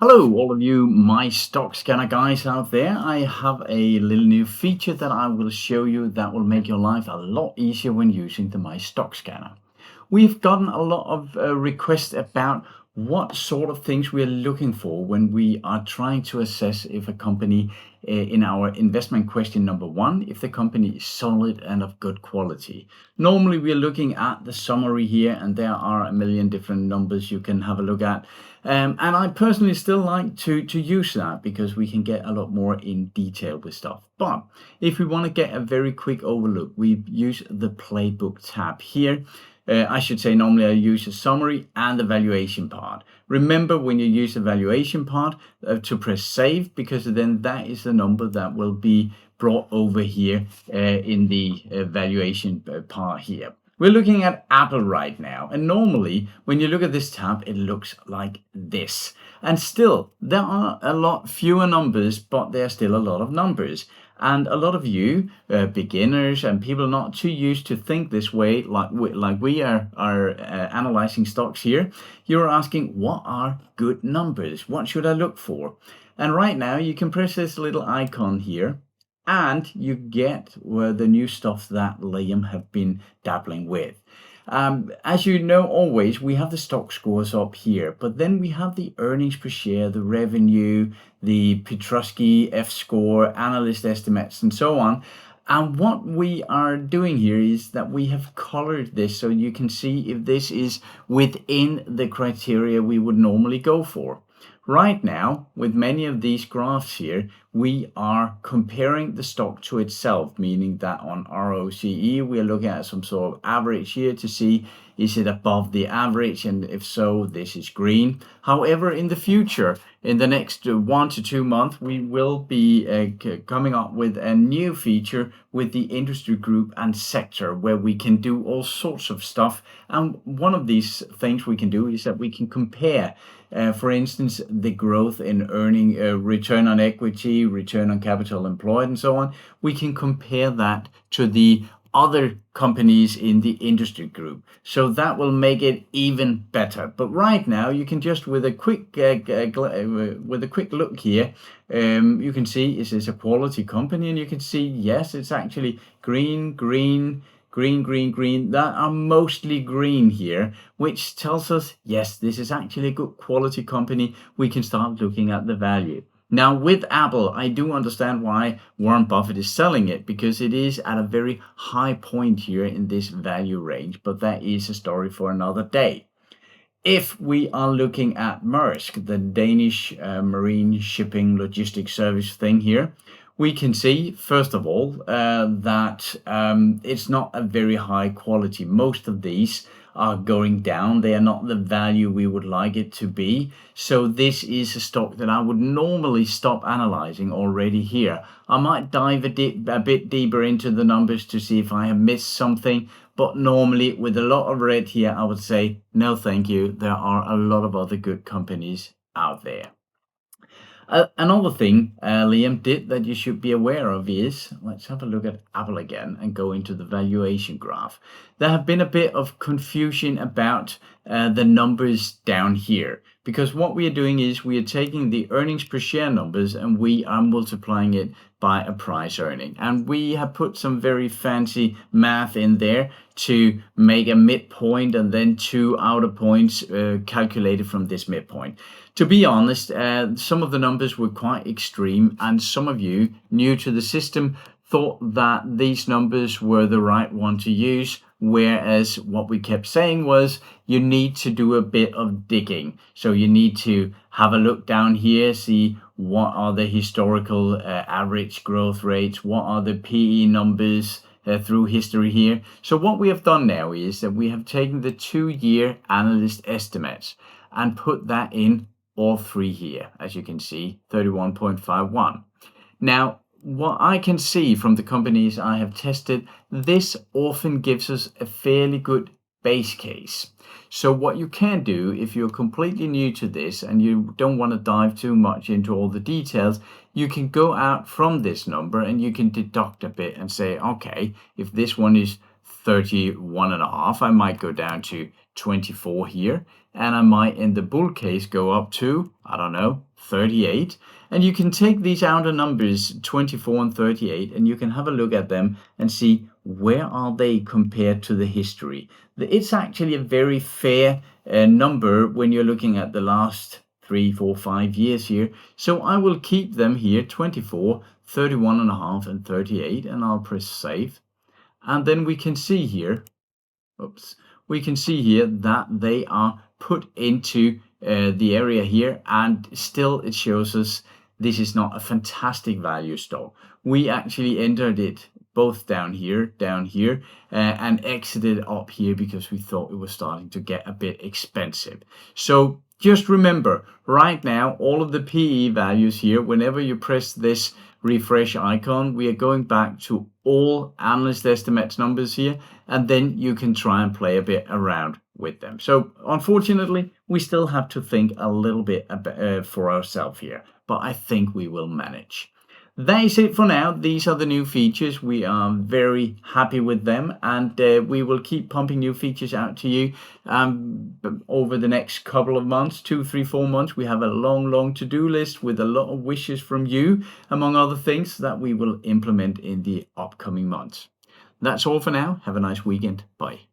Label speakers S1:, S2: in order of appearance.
S1: Hello, all of you MyStockScanner guys out there. I have a little new feature that I will show you that will make your life a lot easier when using the MyStockScanner. We've gotten a lot of requests about what sort of things we're looking for when we are trying to assess if a company, in our investment question number one, if the company is solid and of good quality. Normally, we're looking at the summary here, and there are a million different numbers you can have a look at. And I personally still like to use that because we can get a lot more in detail with stuff. But if we want to get a very quick overlook, we use the Playbook tab here. I should say normally I use a summary and the valuation part. Remember when you use the valuation part to press save, because then that is the number that will be brought over here in the valuation part here. We're looking at Apple right now, and normally when you look at this tab, it looks like this. And still, there are a lot fewer numbers, but there are still a lot of numbers. And a lot of you beginners and people not too used to think this way, like we are analyzing stocks here, you're asking, what are good numbers? What should I look for? And right now you can press this little icon here, and you get the new stuff that Liam have been dabbling with. As you know, always we have the stock scores up here, but then we have the earnings per share, the revenue, the Petrusky F score, analyst estimates, and so on. And what we are doing here is that we have colored this so you can see if this is within the criteria we would normally go for. Right now, with many of these graphs here, we are comparing the stock to itself, meaning that on ROCE, we are looking at some sort of average here to see, is it above the average? And if so, this is green. However, in the future, in the next 1 to 2 months, we will be coming up with a new feature with the industry group and sector where we can do all sorts of stuff. And one of these things we can do is that we can compare, for instance, the growth in earning, return on equity, return on capital employed, and so on. We can compare that to the other companies in the industry group, so that will make it even better. But right now you can just with a quick look here, you can see is this a quality company, and you can see yes, it's actually green, green, green, green, green, that are mostly green here, which tells us yes, this is actually a good quality company. We can start looking at the value. Now with Apple, I do understand why Warren Buffett is selling it, because it is at a very high point here in this value range, but that is a story for another day. If we are looking at Maersk, the Danish marine shipping logistics service thing here, we can see, first of all, that it's not a very high quality. Most of these are going down. They are not the value we would like it to be. So this is a stock that I would normally stop analyzing already here. I might dive a bit deeper into the numbers to see if I have missed something. But normally with a lot of red here, I would say, no, thank you. There are a lot of other good companies out there. Another thing Liam did that you should be aware of is, let's have a look at Apple again and go into the valuation graph. There have been a bit of confusion about the numbers down here, because what we are doing is we are taking the earnings per share numbers and we are multiplying it by a price earning. And we have put some very fancy math in there to make a midpoint and then two outer points calculated from this midpoint. To be honest, some of the numbers were quite extreme, and some of you new to the system thought that these numbers were the right one to use, whereas what we kept saying was you need to do a bit of digging. So you need to have a look down here, see what are the historical average growth rates, what are the PE numbers through history here. So what we have done now is that we have taken the 2-year analyst estimates and put that in all three here, as you can see, 31.51. Now, what I can see from the companies I have tested, this often gives us a fairly good base case. So what you can do if you're completely new to this and you don't want to dive too much into all the details, you can go out from this number and you can deduct a bit and say, okay, if this one is 31.5, I might go down to 24 here, and I might in the bull case go up to, I don't know, 38. And you can take these outer numbers 24 and 38 and you can have a look at them and see where are they compared to the history. It's actually a very fair number when you're looking at the last 3, 4, 5 years here. So I will keep them here 24, 31 and a half and 38, and I'll press save. And then we can see here, oops, we can see here that they are put into the area here, and still it shows us this is not a fantastic value stock. We actually entered it both down here, and exited up here because we thought it was starting to get a bit expensive. So just remember, right now, all of the PE values here, whenever you press this refresh icon, we are going back to all analyst estimates numbers here, and then you can try and play a bit around with them. So unfortunately, we still have to think a little bit for ourselves here, but I think we will manage. That is it for now. These are the new features. We are very happy with them, and we will keep pumping new features out to you over the next couple of months, 2, 3, 4 months. We have a long to-do list with a lot of wishes from you, among other things, that we will implement in the upcoming months. That's all for now. Have a nice weekend. Bye.